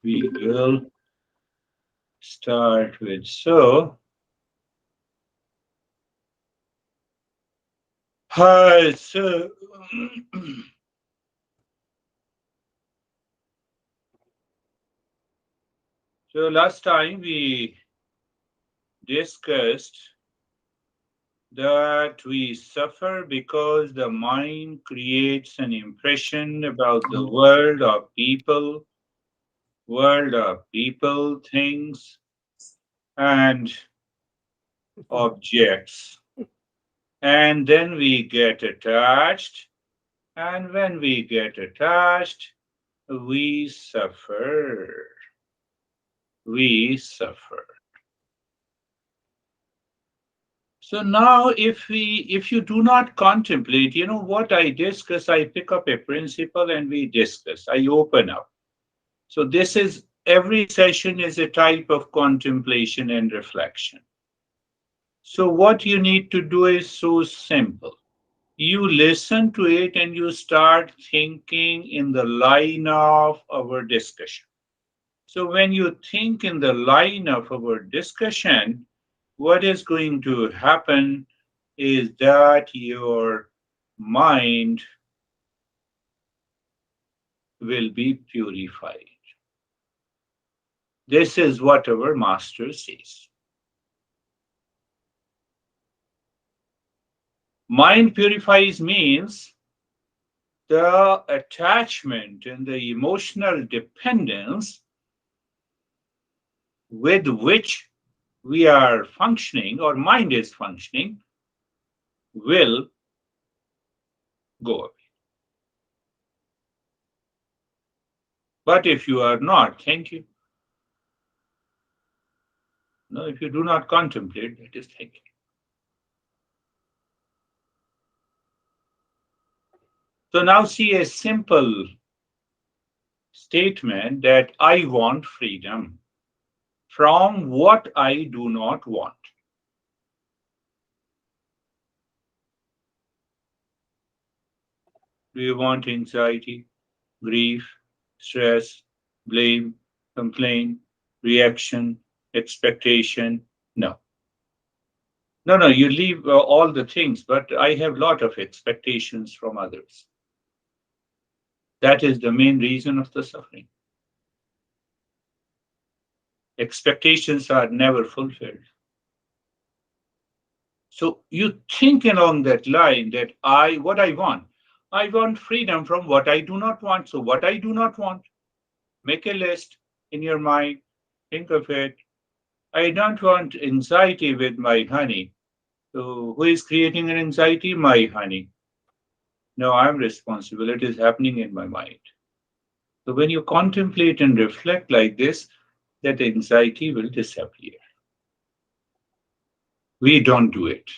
we will start with hi, so so last time we discussed that we suffer because the mind creates an impression about the world of people, things, and objects. And then we get attached, and when we get attached, we suffer. We suffer. So now if you do not contemplate, what I discuss, I pick up a principle and we discuss. I open up. So this is every session is a type of contemplation and reflection. So what you need to do is so simple. You listen to it and you start thinking in the line of our discussion. So when you think in the line of our discussion, what is going to happen is that your mind will be purified. This is what our master says. Mind purifies means the attachment and the emotional dependence with which we are functioning or mind is functioning will go away. But if you are not, thank you. No, if you do not contemplate, that is thinking. So now see a simple statement that I want freedom from what I do not want. Do you want anxiety, grief, stress, blame, complaint, reaction, expectation? No. No, no, you leave all the things, but I have lot of expectations from others. That is the main reason of the suffering. Expectations are never fulfilled. So you think along that line that what I want freedom from what I do not want. So what I do not want, make a list in your mind, think of it. I don't want anxiety with my honey. So who is creating an anxiety? My honey. No, I'm responsible. It is happening in my mind. So when you contemplate and reflect like this, that anxiety will disappear. We don't do it.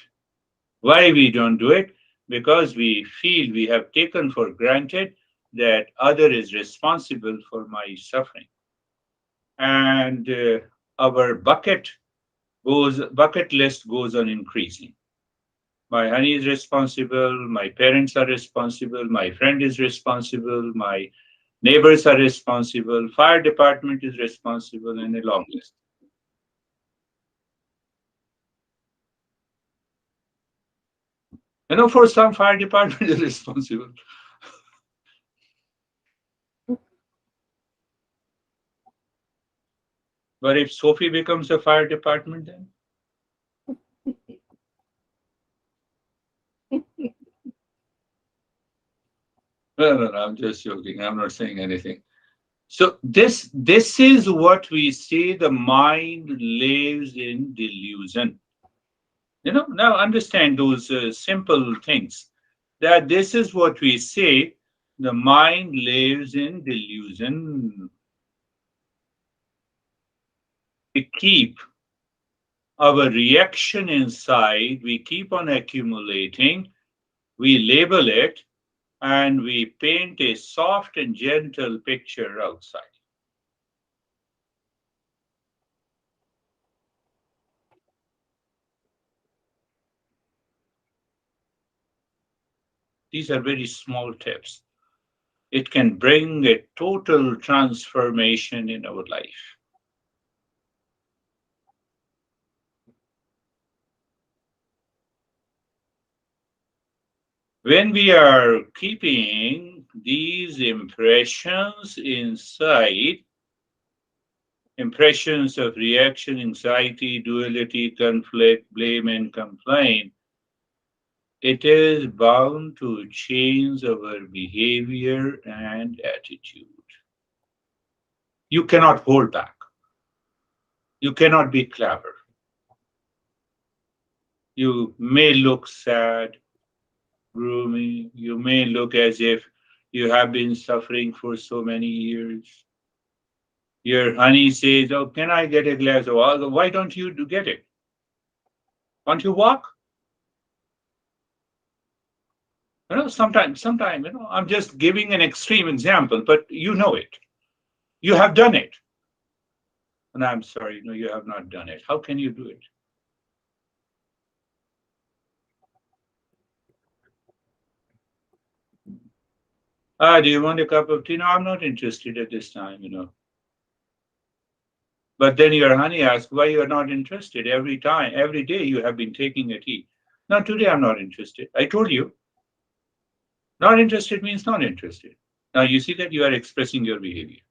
Why we don't do it? Because we feel we have taken for granted that other is responsible for my suffering. And our bucket list goes on increasing. My honey is responsible, my parents are responsible, my friend is responsible, my neighbors are responsible, fire department is responsible, and a long list. For some, fire department is responsible. But if Sophie becomes a fire department, then no, I'm just joking. I'm not saying anything. So this is what we say the mind lives in delusion. Now understand those simple things. That this is what we say the mind lives in delusion. We keep our reaction inside, we keep on accumulating, we label it, and we paint a soft and gentle picture outside. These are very small tips. It can bring a total transformation in our life. When we are keeping these impressions inside, impressions of reaction, anxiety, duality, conflict, blame, and complaint, it is bound to change our behavior and attitude. You cannot hold back. You cannot be clever. You may look sad, gloomy. You may look as if you have been suffering for so many years. Your honey says, "Oh, can I get a glass of water?" Why don't you get it? Can't you walk? Sometimes, I'm just giving an extreme example, but you know it. You have done it. And I'm sorry, no, you have not done it. How can you do it? Do you want a cup of tea? No, I'm not interested at this time. But then your honey asks why you are not interested every time, every day you have been taking a tea. No, today I'm not interested. I told you, not interested means not interested. Now you see that you are expressing your behavior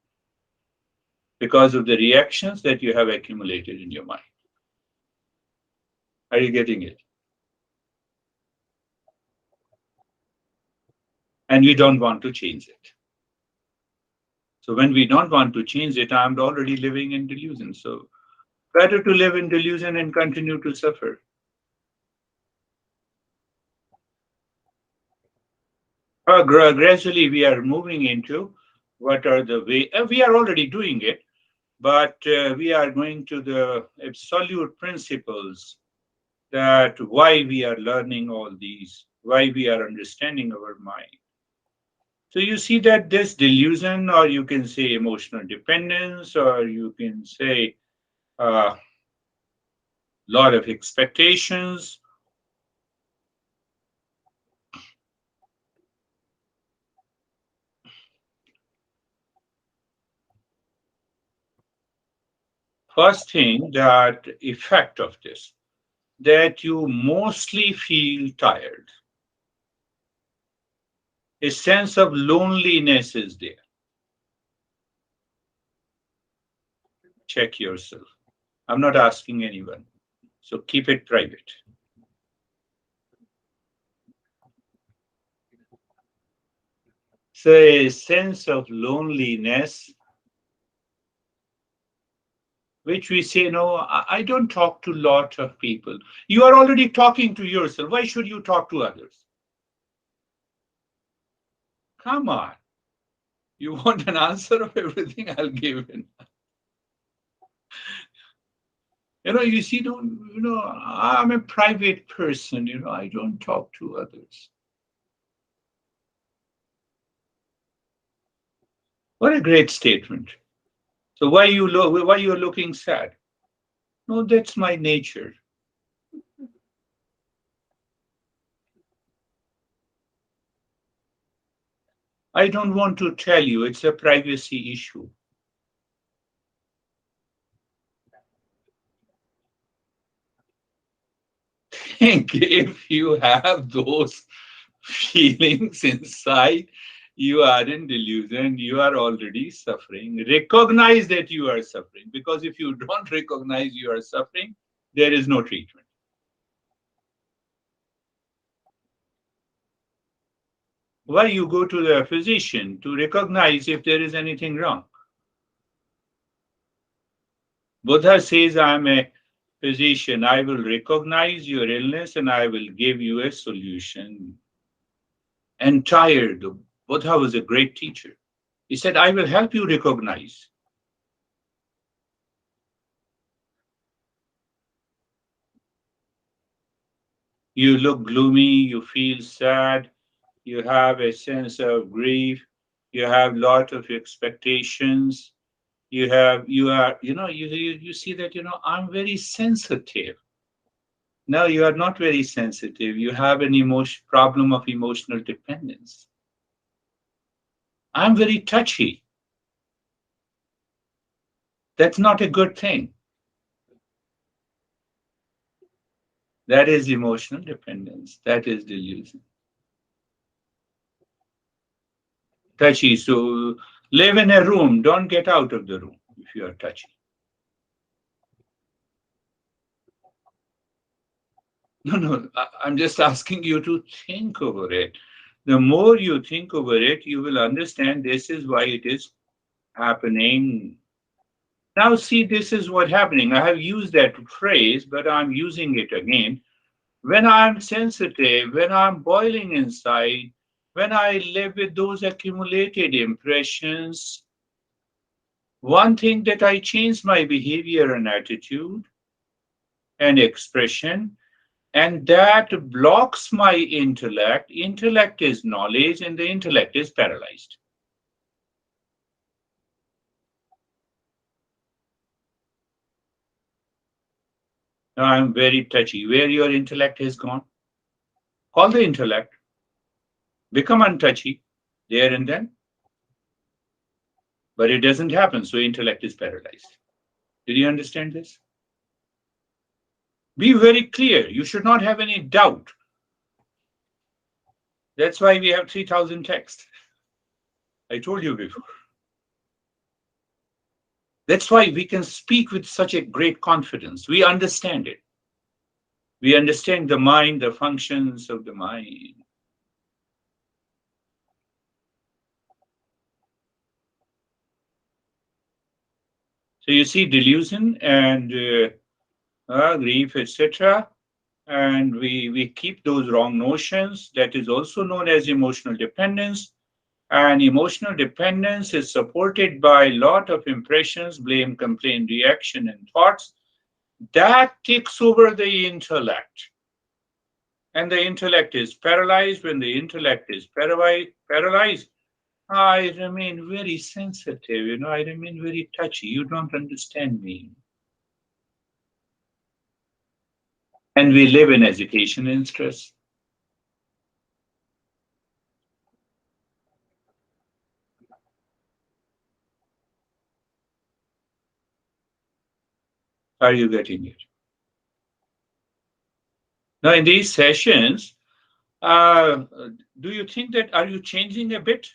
because of the reactions that you have accumulated in your mind. Are you getting it? And we don't want to change it. So when we don't want to change it, I'm already living in delusion. So better to live in delusion and continue to suffer. Gradually, we are moving into what are the way. We are already doing it, but we are going to the absolute principles that why we are learning all these, why we are understanding our mind. So you see that this delusion, or you can say emotional dependence, or you can say a lot of expectations. First thing, that effect of this, that you mostly feel tired. A sense of loneliness is there. Check yourself. I'm not asking anyone. So keep it private. So a sense of loneliness, which we say, no, I don't talk to a lot of people. You are already talking to yourself. Why should you talk to others? Come on. You want an answer of everything? I'll give it. You see, I'm a private person, I don't talk to others. What a great statement. So why you're looking sad? No, that's my nature. I don't want to tell you. It's a privacy issue. Think if you have those feelings inside, you are in delusion, you are already suffering. Recognize that you are suffering, because if you don't recognize you are suffering, there is no treatment. Why you go to the physician? To recognize if there is anything wrong. Buddha says, I'm a physician. I will recognize your illness and I will give you a solution. And tired, Buddha was a great teacher. He said, I will help you recognize. You look gloomy, you feel sad, you have a sense of grief, you have lot of expectations, you see that, I'm very sensitive. No, you are not very sensitive. You have an emotion problem of emotional dependence. I'm very touchy. That's not a good thing. That is emotional dependence. That is delusion. Touchy. So live in a room. Don't get out of the room if you are touchy. No, no. I'm just asking you to think over it. The more you think over it, you will understand this is why it is happening. Now, see, this is what happening. I have used that phrase, but I'm using it again. When I'm sensitive, when I'm boiling inside, when I live with those accumulated impressions, one thing that I change my behavior and attitude and expression, and that blocks my intellect. Intellect is knowledge, and the intellect is paralyzed. Now, I'm very touchy. Where your intellect has gone, call the intellect, become untouchy there and then, but it doesn't happen, so intellect is paralyzed. Did you understand this? Be very clear. You should not have any doubt. That's why we have 3,000 texts. I told you before. That's why we can speak with such a great confidence. We understand it. We understand the mind, the functions of the mind. So you see delusion and grief, etc. And we keep those wrong notions. That is also known as emotional dependence. And emotional dependence is supported by a lot of impressions, blame, complaint, reaction, and thoughts. That takes over the intellect. And the intellect is paralyzed. When the intellect is paralyzed, I remain very sensitive, I remain very touchy. You don't understand me. And we live in education and stress. Are you getting it? Now, in these sessions, uh, do you think that are you changing a bit?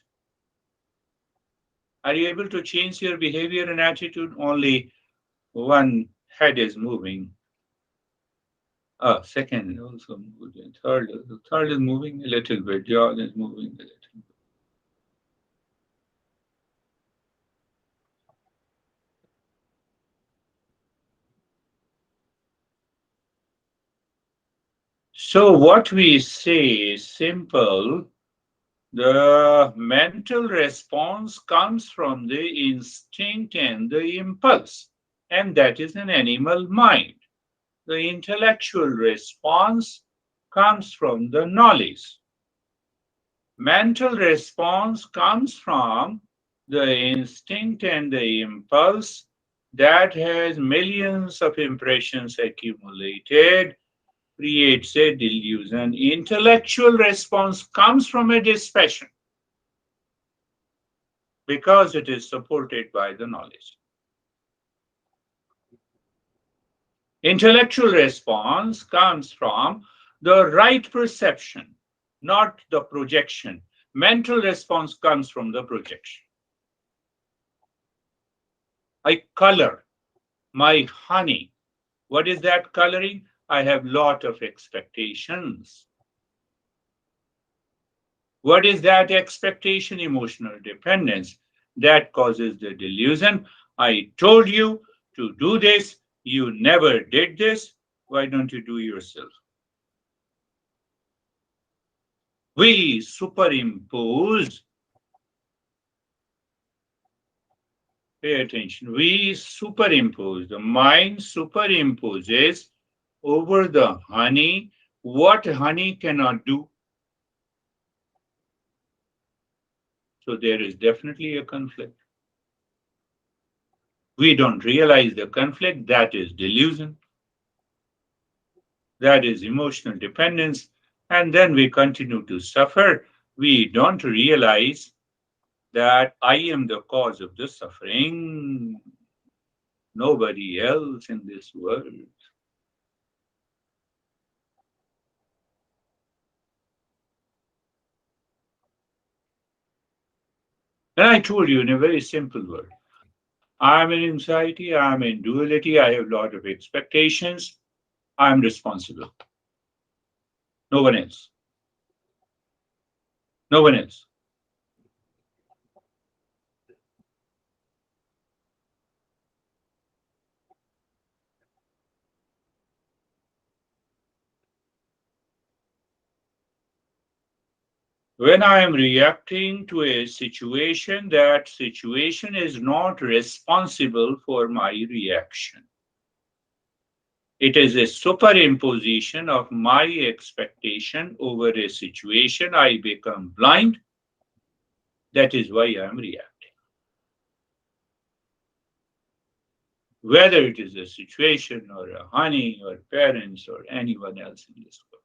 Are you able to change your behavior and attitude? Only one head is moving. Second is also moving. Third is moving a little bit. Jaw is moving a little bit. So what we say is simple. The mental response comes from the instinct and the impulse, and that is an animal mind. The intellectual response comes from the knowledge. Mental response comes from the instinct and the impulse that has millions of impressions accumulated, creates a delusion. Intellectual response comes from a dispassion because it is supported by the knowledge. Intellectual response comes from the right perception, not the projection. Mental response comes from the projection. I color my honey. What is that coloring? I have lot of expectations. What is that expectation? Emotional dependence. That causes the delusion. I told you to do this. You never did this. Why don't you do yourself? We superimpose, pay attention, we superimpose, the mind superimposes over the honey what honey cannot do. So there is definitely a conflict. We don't realize the conflict. That is delusion. That is emotional dependence. And then we continue to suffer. We don't realize that I am the cause of the suffering, nobody else in this world. And I told you in a very simple word, I'm in anxiety, I'm in duality, I have a lot of expectations, I'm responsible. No one else. No one else. When I am reacting to a situation, that situation is not responsible for my reaction. It is a superimposition of my expectation over a situation. I become blind. That is why I am reacting. Whether it is a situation or a honey or parents or anyone else in this world.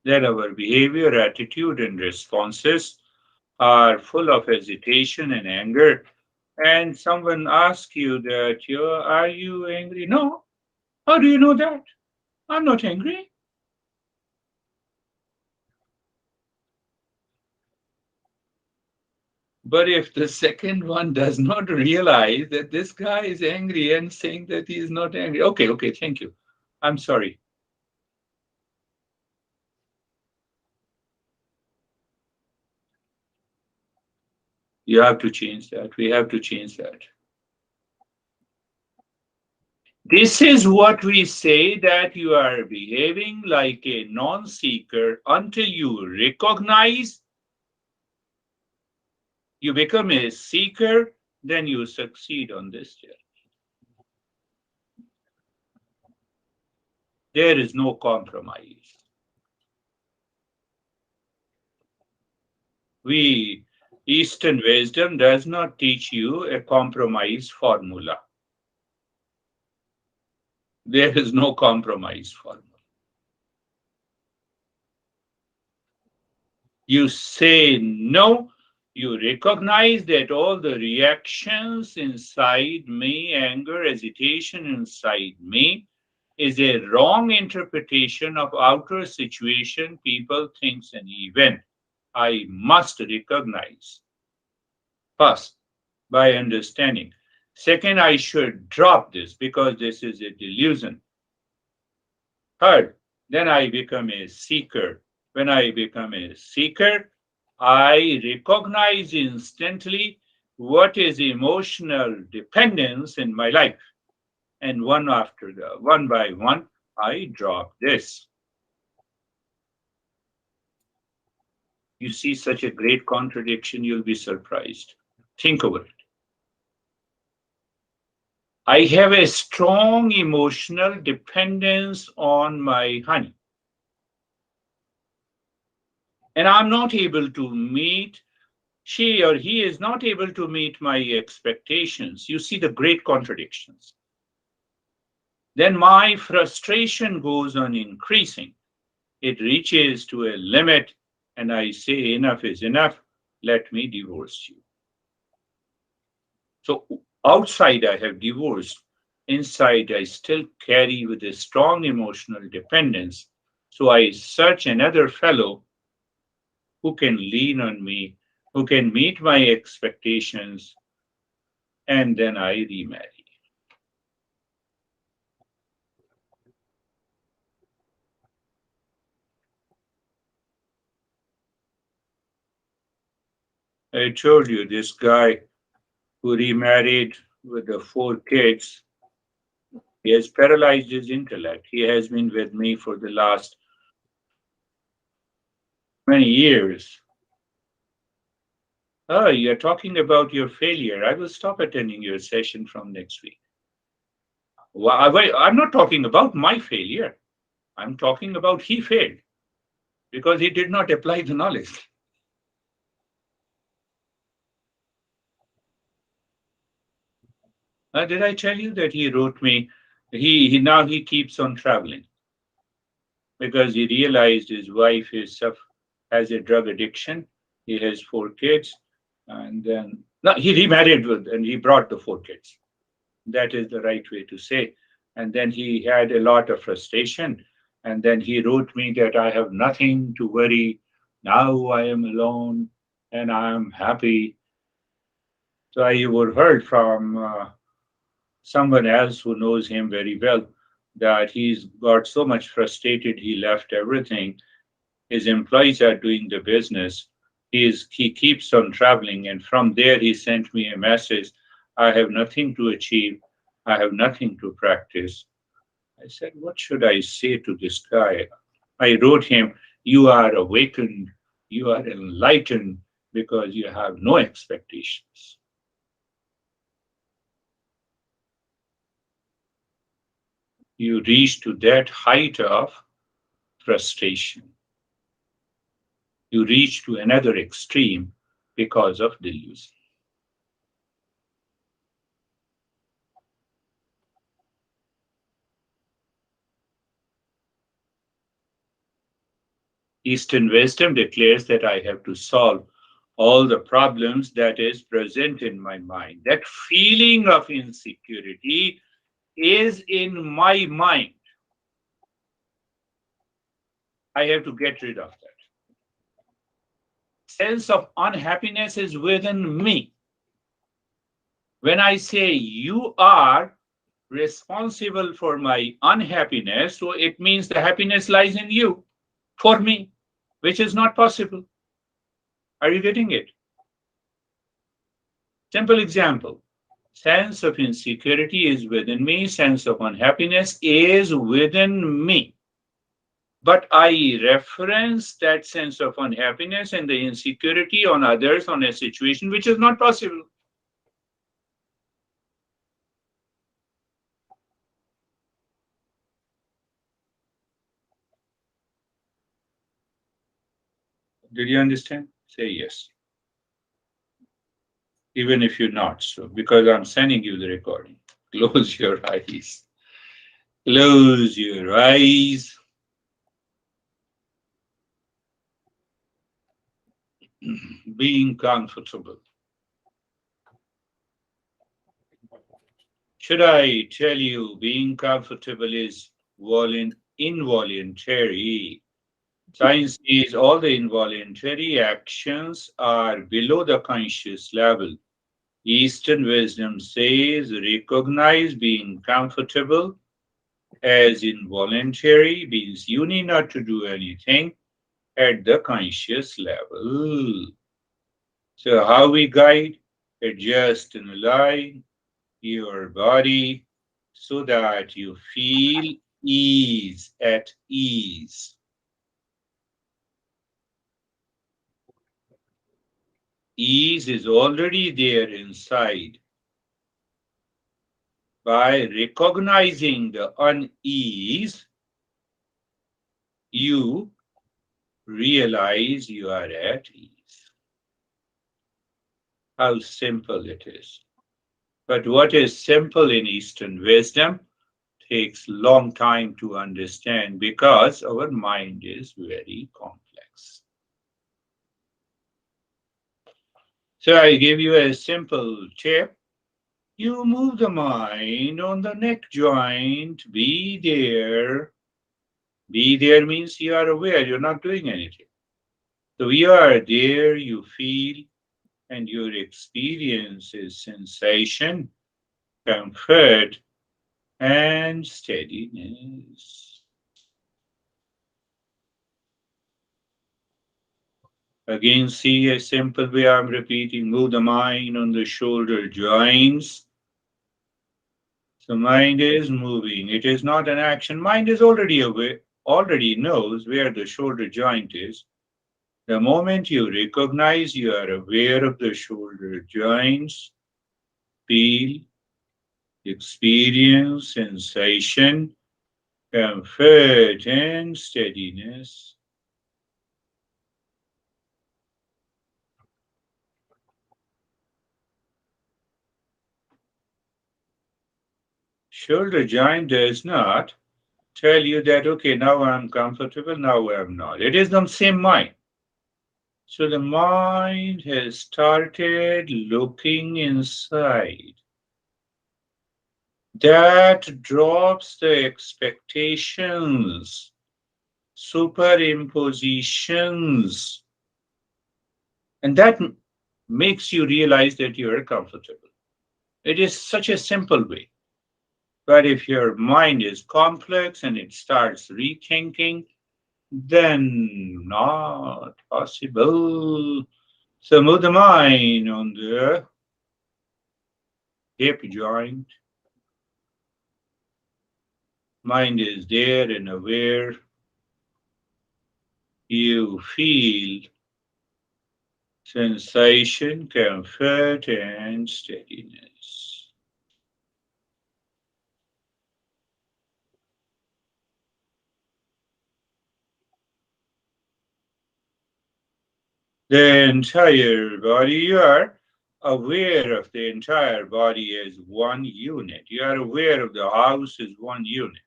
That our behavior, attitude, and responses are full of hesitation and anger. And someone asks you that, are you angry? No. How do you know that? I'm not angry. But if the second one does not realize that this guy is angry and saying that he is not angry, okay, okay, thank you. I'm sorry. You have to change that. We have to change that. This is what we say, that you are behaving like a non seeker until you recognize you become a seeker, then you succeed on this journey. There is no compromise. We, Eastern wisdom does not teach you a compromise formula. There is no compromise formula. You say no, you recognize that all the reactions inside me, anger, hesitation inside me, is a wrong interpretation of outer situation, people, things, and event. I must recognize first by understanding. Second, I should drop this because this is a delusion. Third, then I become a seeker. When I become a seeker, I recognize instantly what is emotional dependence in my life. And one after the one by one, I drop this. You see such a great contradiction, you'll be surprised. Think over it. I have a strong emotional dependence on my honey, and I'm not able to meet, she or he is not able to meet my expectations. You see the great contradictions. Then my frustration goes on increasing. It reaches to a limit, and I say, enough is enough. Let me divorce you. So outside, I have divorced. Inside, I still carry with a strong emotional dependence. So I search another fellow who can lean on me, who can meet my expectations, and then I remarry. I told you this guy who remarried with the four kids, he has paralyzed his intellect. He has been with me for the last many years. Oh, you're talking about your failure. I will stop attending your session from next week. Well, I'm not talking about my failure. I'm talking about he failed because he did not apply the knowledge. Did I tell you that he wrote me? He now he keeps on traveling because he realized his wife has a drug addiction. He has four kids, and then no, he remarried with, and he brought the four kids. That is the right way to say. And then he had a lot of frustration, and then he wrote me that I have nothing to worry. Now I am alone, and I am happy. So I would heard from someone else who knows him very well that he's got so much frustrated he left everything. His employees are doing the business. He keeps on traveling, and from there he sent me a message. I have nothing to achieve. I have nothing to practice. I said, what should I say to this guy? I wrote him, you are awakened, you are enlightened because you have no expectations. You reach to that height of frustration. You reach to another extreme because of delusion. Eastern wisdom declares that I have to solve all the problems that is present in my mind. That feeling of insecurity is in my mind. I have to get rid of that. Sense of unhappiness is within me. When I say you are responsible for my unhappiness, so it means the happiness lies in you for me, which is not possible. Are you getting it? Simple example. Sense of insecurity is within me, sense of unhappiness is within me. But I reference that sense of unhappiness and the insecurity on others, on a situation which is not possible. Did you understand? Say yes. Even if you're not, so because I'm sending you the recording. Close your eyes. Close your eyes. Being comfortable. Should I tell you being comfortable is involuntary? Science says all the involuntary actions are below the conscious level. Eastern wisdom says recognize being comfortable as involuntary means you need not to do anything at the conscious level. So how we guide? Adjust and align your body so that you feel ease at ease. Ease is already there inside. By recognizing the unease, you realize you are at ease. How simple it is. But what is simple in Eastern wisdom takes long time to understand because our mind is very complex. So I give you a simple tip. You move the mind on the neck joint. Be there. Be there means you are aware, you're not doing anything. So you are there, you feel, and your experience is sensation, comfort, and steadiness. Again, see a simple way I'm repeating move the mind on the shoulder joints. So mind is moving. It is not an action. Mind is already aware, already knows where the shoulder joint is. The moment you recognize you are aware of the shoulder joints, feel, experience, sensation, comfort, and steadiness. Shoulder joint does not tell you that, okay, now I'm comfortable, now I'm not. It is the same mind. So the mind has started looking inside. That drops the expectations, superimpositions, and that makes you realize that you are comfortable. It is such a simple way. But if your mind is complex and it starts rethinking, then not possible. So move the mind on the hip joint. Mind is there and aware. You feel sensation, comfort, and steadiness. The entire body, you are aware of the entire body as one unit. You are aware of the house as one unit.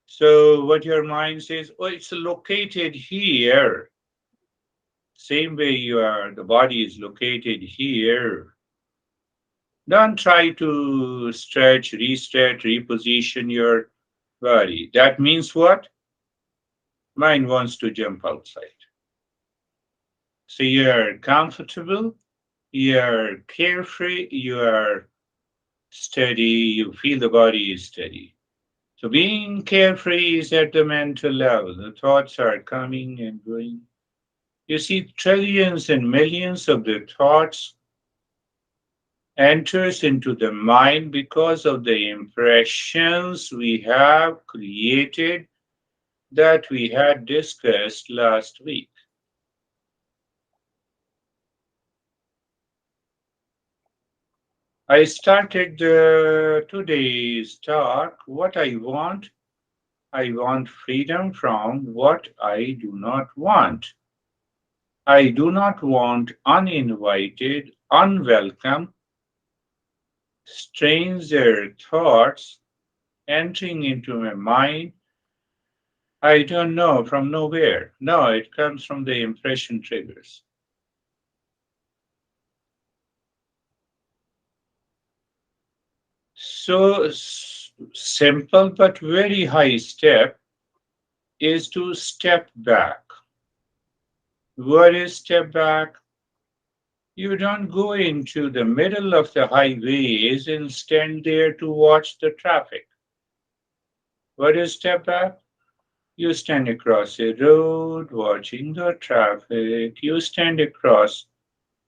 So, what your mind says, oh, it's located here. Same way you are, the body is located here. Don't try to stretch, restretch, reposition your body. That means what? Mind wants to jump outside. So you're comfortable, you're carefree, you are steady, you feel the body is steady. So being carefree is at the mental level. The thoughts are coming and going. You see, trillions and millions of the thoughts enters into the mind because of the impressions we have created that we had discussed last week. I started today's talk. What I want freedom from what I do not want. I do not want uninvited, unwelcome, stranger thoughts entering into my mind. I don't know from nowhere. No, it comes from the impression triggers. So simple but very high step is to step back. What is step back? You don't go into the middle of the highways and stand there to watch the traffic. What is step back? You stand across a road watching the traffic. You stand across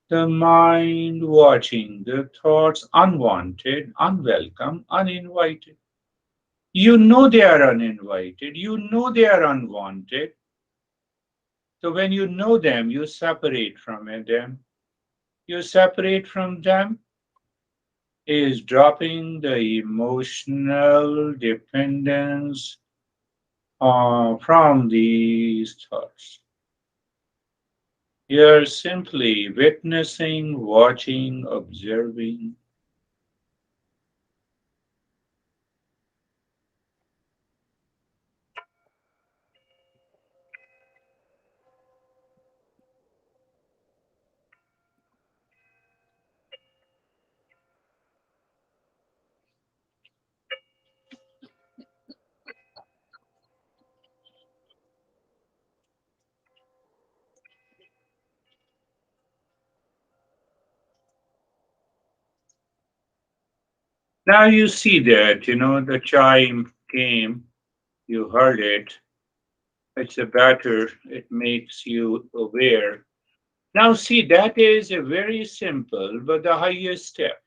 the mind watching the thoughts unwanted, unwelcome, uninvited. You know they are uninvited. You know they are unwanted. So when you know them, you separate from them. You separate from them is dropping the emotional dependence from these thoughts. You're simply witnessing, watching, observing. Now you see that, the chime came, you heard it. It's a better, it makes you aware. Now, see, that is a very simple but the highest step.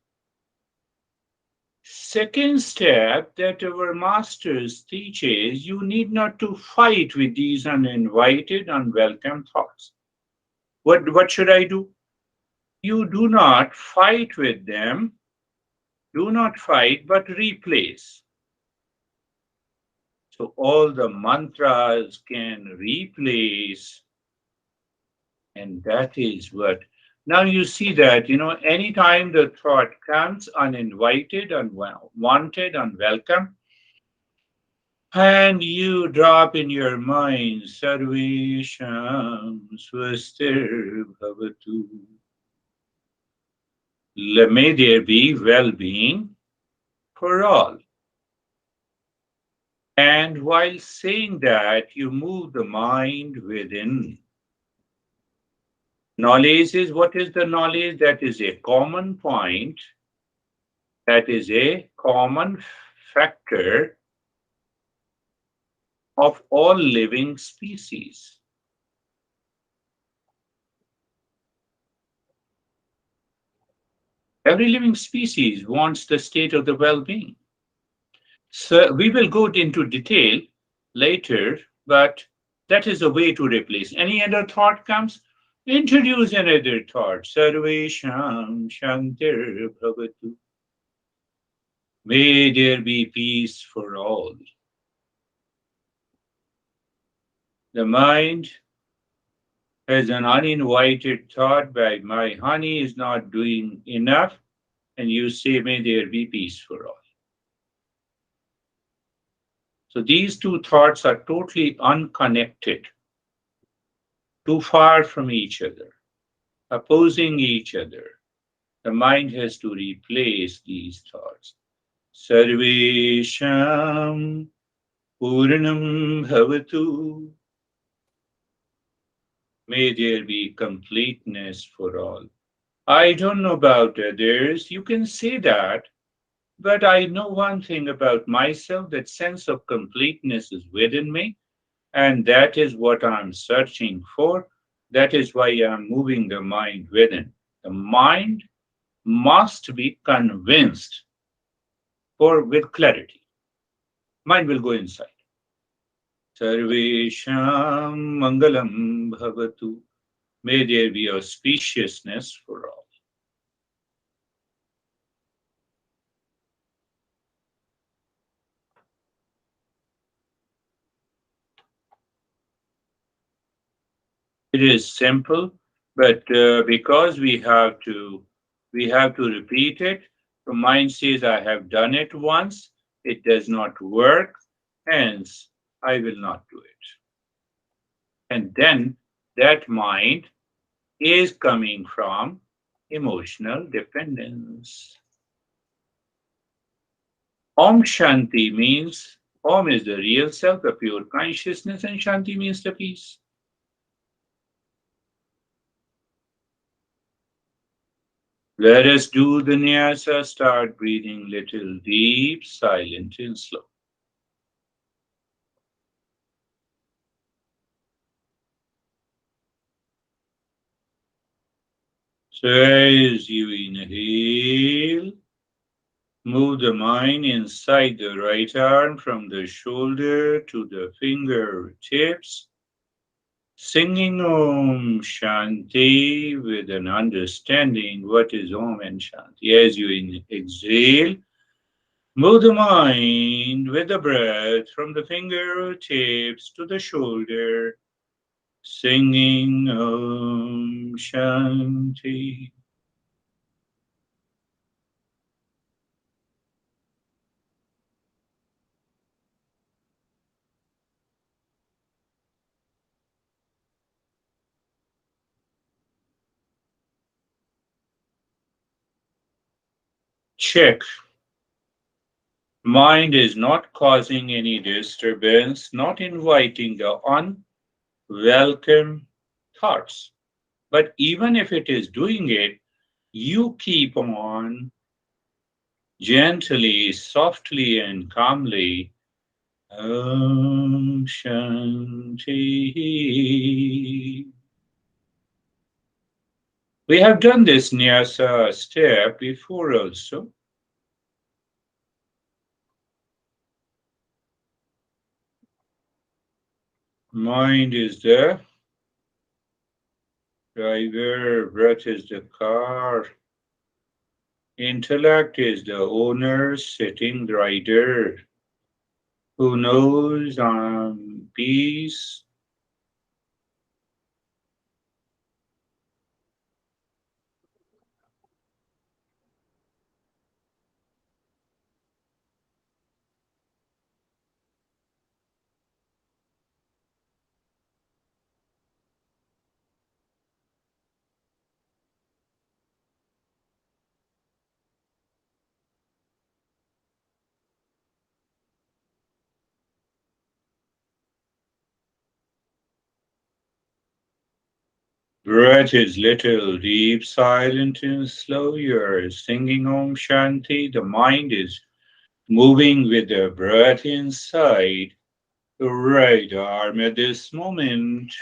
Second step that our masters teaches, you need not to fight with these uninvited, unwelcome thoughts. What should I do? You do not fight with them, do not fight, but replace. So all the mantras can replace, and that is what. Now you see that, anytime the thought comes uninvited, unwanted, unwelcome, and you drop in your mind, Sarvesham Swastir Bhavatu. May there be well being for all. And while saying that, you move the mind within. Knowledge is what is the knowledge? That is a common point, that is a common factor of all living species. Every living species wants the state of the well being. So we will go into detail later, but that is a way to replace. Any other thought comes, introduce another thought. Sarvesham Shantir Bhavatu. May there be peace for all. The mind has an uninvited thought by my honey is not doing enough, and you say, may there be peace for all. So these two thoughts are totally unconnected, too far from each other, opposing each other. The mind has to replace these thoughts. Sarvesham Purnam Bhavatu. May there be completeness for all. I don't know about others. You can say that, but I know one thing about myself, that sense of completeness is within me, and that is what I'm searching for. That is why I'm moving the mind within. The mind must be convinced for with clarity. Mind will go inside. Sarvesham Mangalam Bhavatu. May there be auspiciousness for all. It is simple, but because we have to repeat it. The mind says, "I have done it once. It does not work. Hence, I will not do it." And then that mind is coming from emotional dependence. Om Shanti means Om is the real self, the pure consciousness, and Shanti means the peace. Let us do the nyasa, start breathing little deep, silent, and slow. So as you inhale, move the mind inside the right arm from the shoulder to the fingertips, singing Om Shanti with an understanding what is Om and Shanti. As you exhale, move the mind with the breath from the fingertips to the shoulder, singing Om Shanti. Check. Mind is not causing any disturbance, not inviting the unwelcome thoughts. But even if it is doing it, you keep on gently, softly, and calmly. Om Shanti. We have done this nyasa step before also. Mind is the driver, breath is the car, intellect is the owner, sitting rider, who knows peace. Breath is little, deep, silent, and slow. You're singing Om Shanti. The mind is moving with the breath inside the right arm at this moment.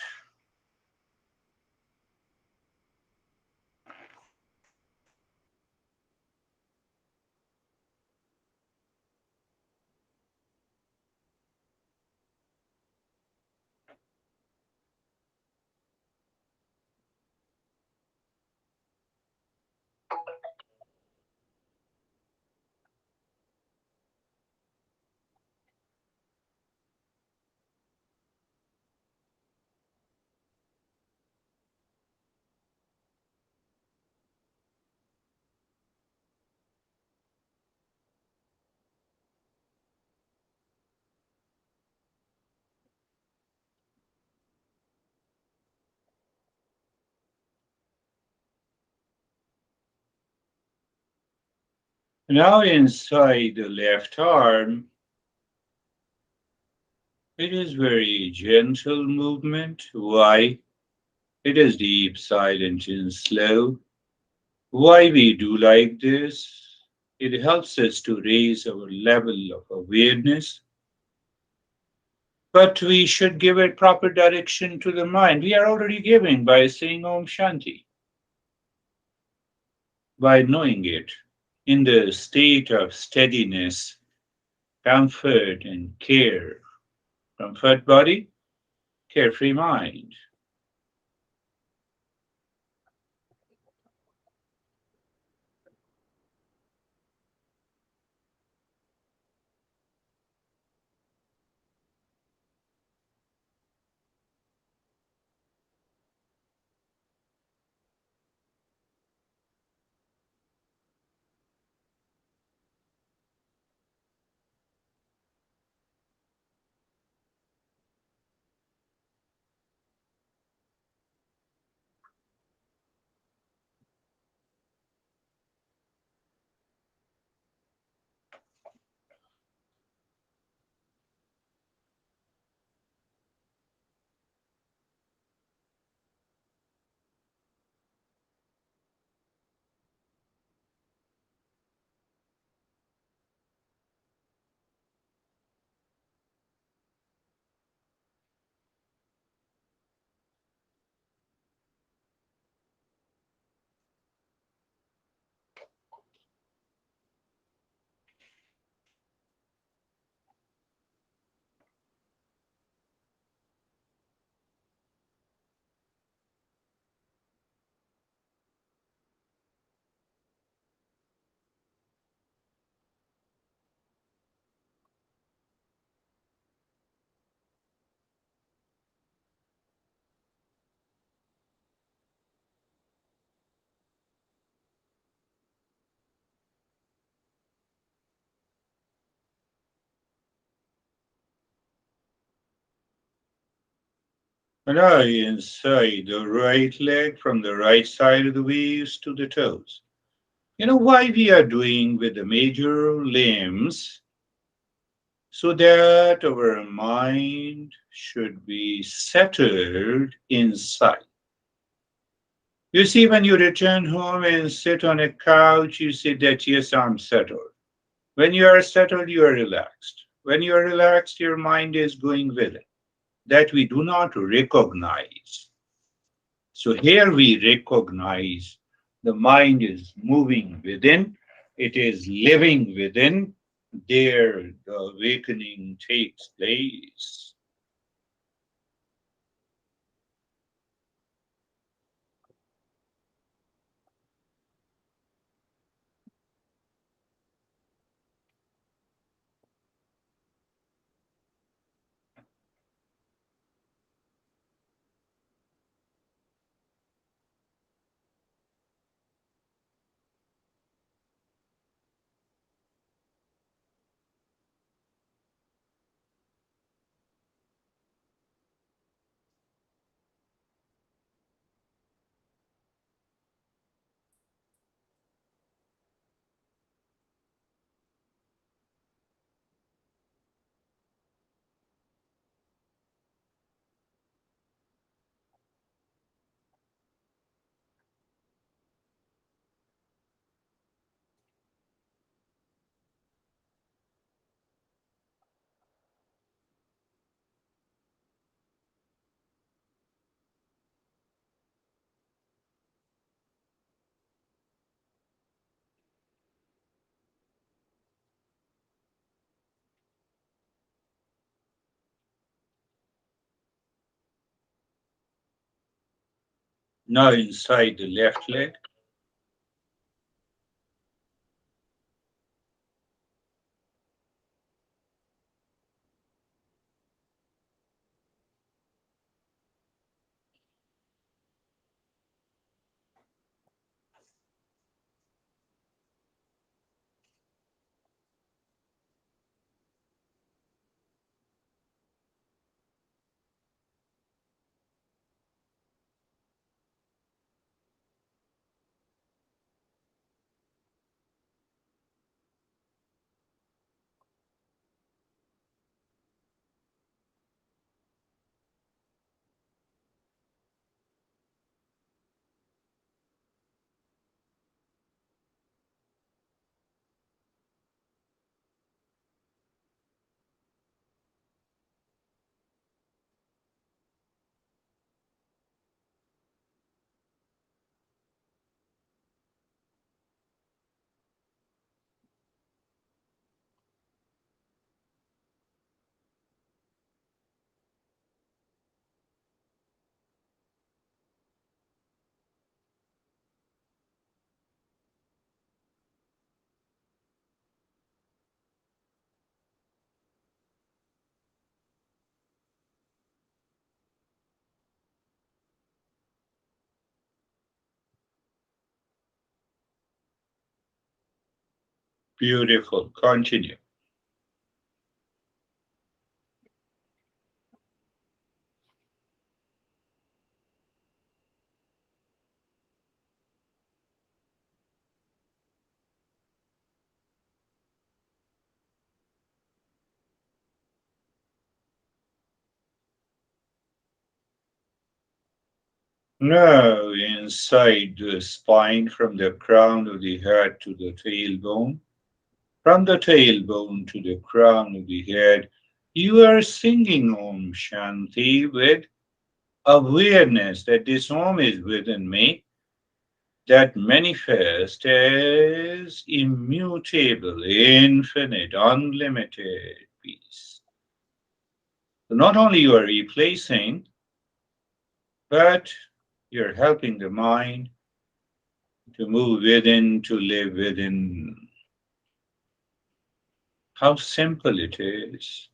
Now inside the left arm, it is very gentle movement. Why? It is deep, silent, and slow. Why we do like this? It helps us to raise our level of awareness, but we should give it proper direction to the mind. We are already giving by saying Om Shanti, by knowing it in the state of steadiness, comfort, and care. Comfort body, carefree mind. Now inside the right leg from the right side of the waist to the toes. You know why we are doing with the major limbs? So that our mind should be settled inside. You see, when you return home and sit on a couch, you say that, yes, I'm settled. When you are settled, you are relaxed. When you are relaxed, your mind is going with it. That we do not recognize. So here we recognize the mind is moving within, it is living within. There, the awakening takes place. Now inside the left leg. Beautiful. Continue. Now inside the spine from the crown of the head to the tailbone. From the tailbone to the crown of the head, you are singing Om Shanti with awareness that this Om is within me, that manifests as immutable, infinite, unlimited peace. So not only you are replacing, but you're helping the mind to move within, to live within. How simple it is.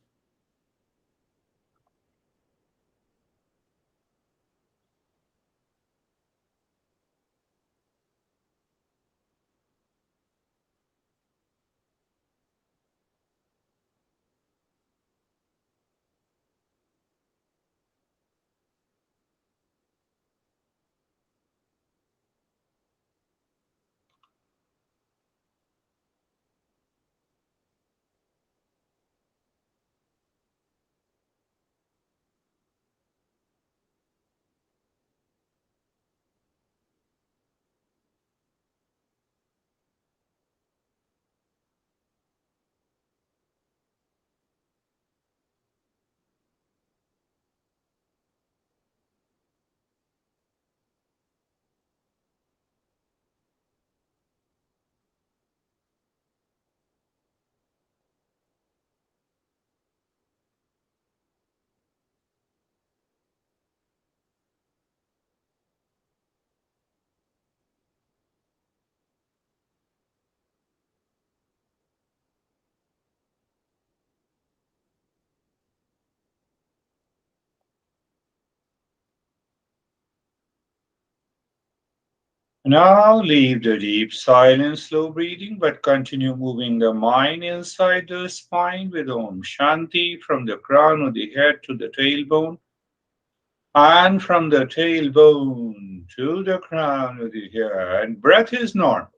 Now leave the deep silent, slow breathing, but continue moving the mind inside the spine with Om Shanti from the crown of the head to the tailbone, and from the tailbone to the crown of the head. Breath is normal.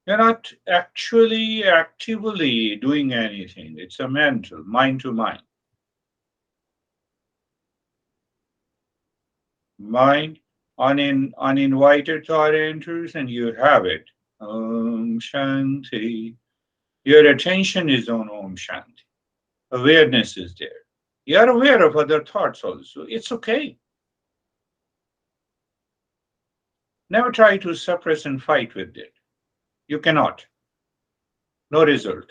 You're not actually actively doing anything. It's a mental, mind to mind. Mind, uninvited thought enters and you have it. Om Shanti. Your attention is on Om Shanti. Awareness is there. You are aware of other thoughts also. It's okay. Never try to suppress and fight with it. You cannot. No result.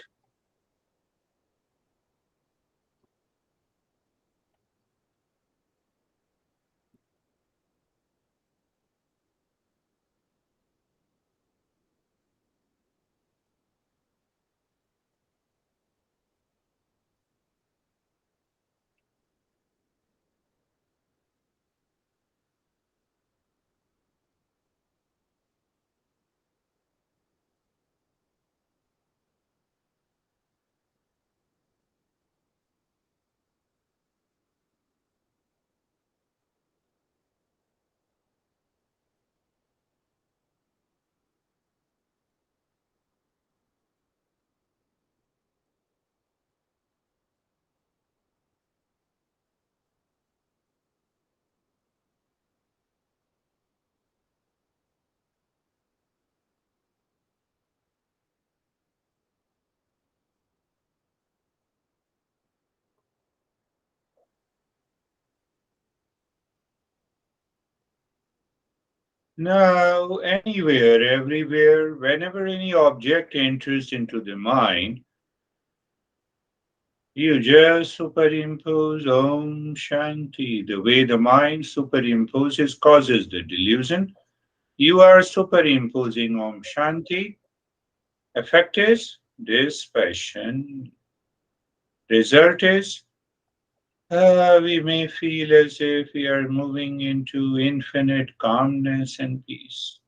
Now, anywhere, everywhere, whenever any object enters into the mind, you just superimpose Om Shanti. The way the mind superimposes causes the delusion. You are superimposing Om Shanti. Effect is dispassion. Result is we may feel as if we are moving into infinite calmness and peace.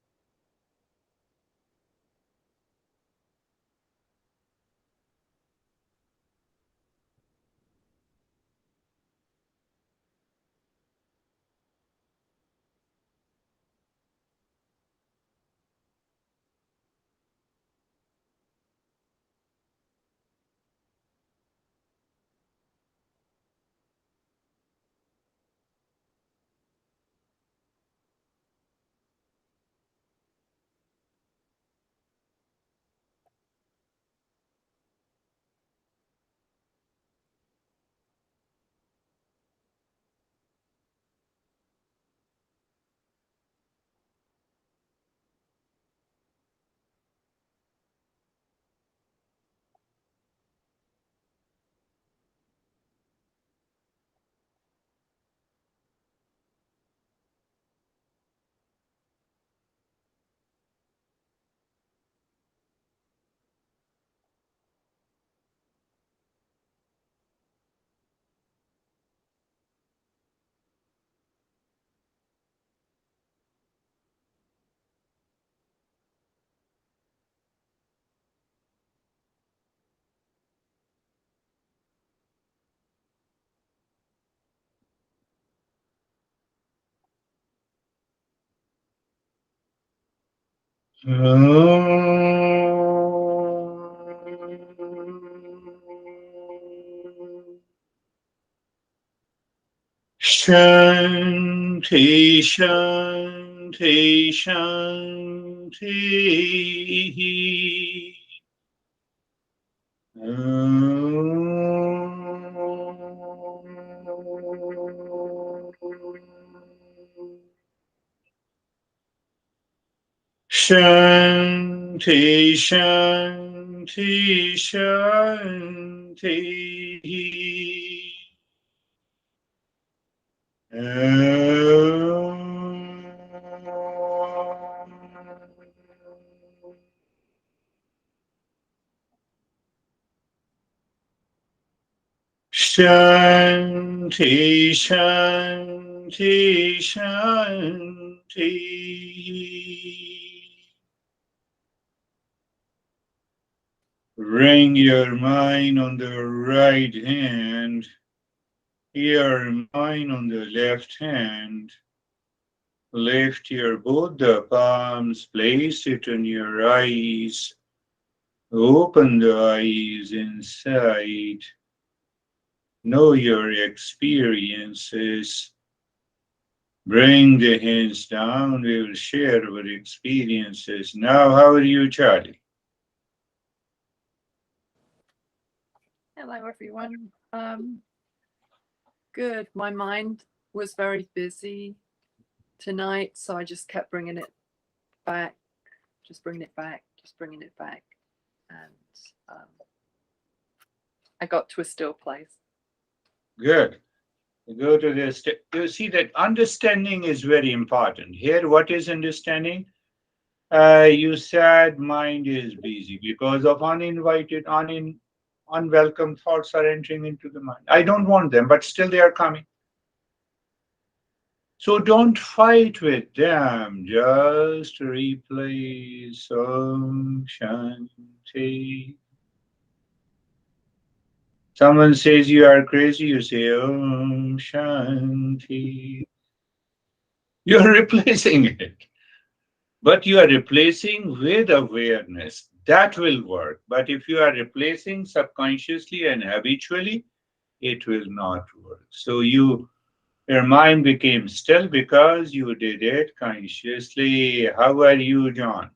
Shanti, Shanti, Shanti. Shanti, Shanti, Shanti. Shanti, Shanti, Shanti. Bring your mind on the right hand, your mind on the left hand. Lift your both the palms, place it on your eyes. Open the eyes inside. Know your experiences. Bring the hands down. We will share our experiences. Now, how are you, Charlie? Hello, everyone. Good. My mind was very busy tonight, so I just kept bringing it back, just bringing it back, just bringing it back, and I got to a still place. Good. Go to this. You see that understanding is very important. Here, what is understanding? You said mind is busy because of unwelcome thoughts are entering into the mind. I don't want them, but still they are coming. So don't fight with them. Just replace Om Shanti. Someone says you are crazy, you say Om Shanti. You're replacing it. But you are replacing with awareness. That will work. But if you are replacing subconsciously and habitually, it will not work. So your mind became still because you did it consciously. How are you, John?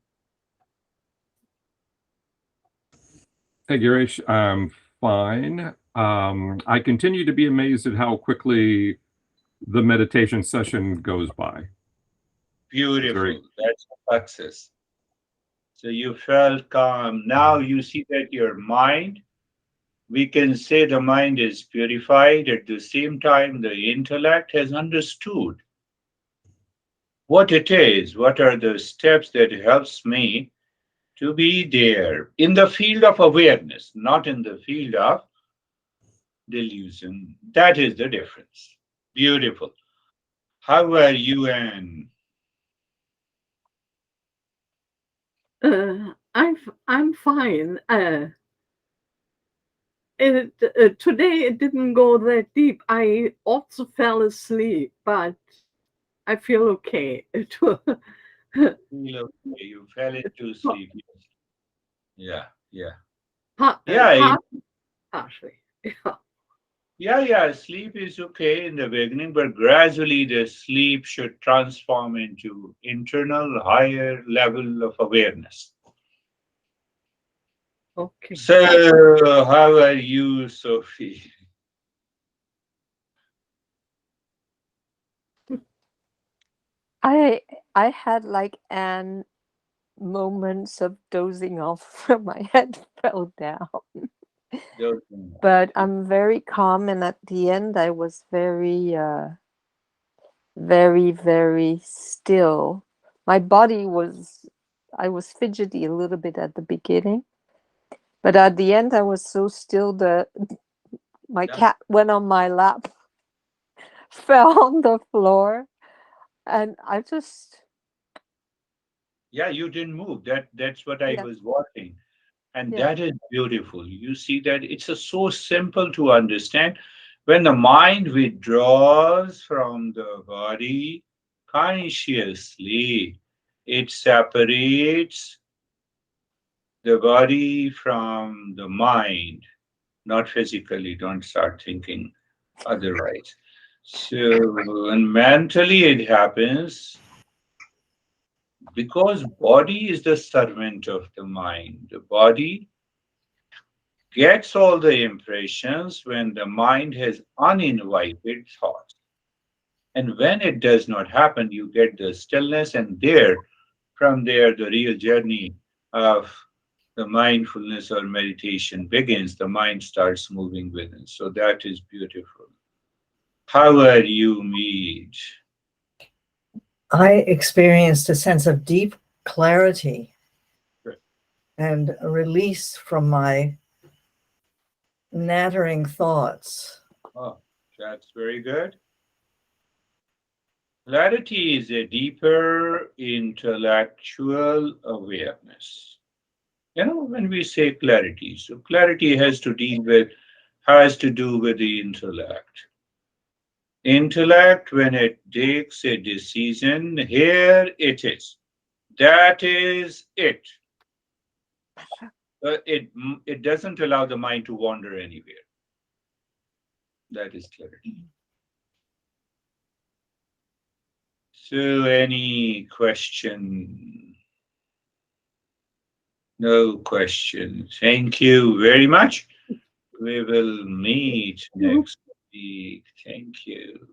Hey, Girish, I'm fine. I continue to be amazed at how quickly the meditation session goes by. Beautiful. That's a success. So you felt calm. Now you see that your mind, we can say the mind is purified. At the same time, the intellect has understood what it is, what are the steps that helps me to be there in the field of awareness, not in the field of delusion. That is the difference. Beautiful. How are you, Anne? I'm fine. Today it didn't go that deep. I also fell asleep, but I feel okay. Feel okay. You fell into sleep. Yeah, yeah. Yeah, Part partially. yeah. Sleep is okay in the beginning, but gradually the sleep should transform into internal higher level of awareness. Okay. So, how are you, Sophie? I I had like an moments of dozing off. My head fell down, Doesn't- but I'm very calm. And at the end, I was very still. My body was, I was fidgety a little bit at the beginning, but at the end, I was so still that my Yeah, cat went on my lap, fell on the floor, and I just, yeah, you didn't move. That's what I yeah, was watching. And yeah. that is beautiful. You see that it's so simple to understand. When the mind withdraws from the body consciously, it separates the body from the mind, not physically. Don't start thinking otherwise. So, and mentally it happens because body is the servant of the mind. The body gets all the impressions when the mind has uninvited thoughts. And when it does not happen, you get the stillness, and from there, the real journey of the mindfulness or meditation begins. The mind starts moving within. So that is beautiful. How are you, Mead? I experienced a sense of deep clarity Good. and a release from my nattering thoughts. Oh, that's very good. Clarity is a deeper intellectual awareness. When we say clarity, so clarity has to do with the intellect. Intellect, when it takes a decision, here it is. That is it. It doesn't allow the mind to wander anywhere. That is clarity. So, any question? No question. Thank you very much. We will meet next week. Thank you.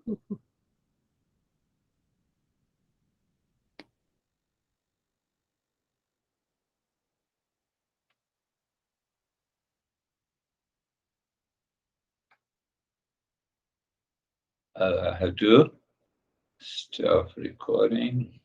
I have to stop recording.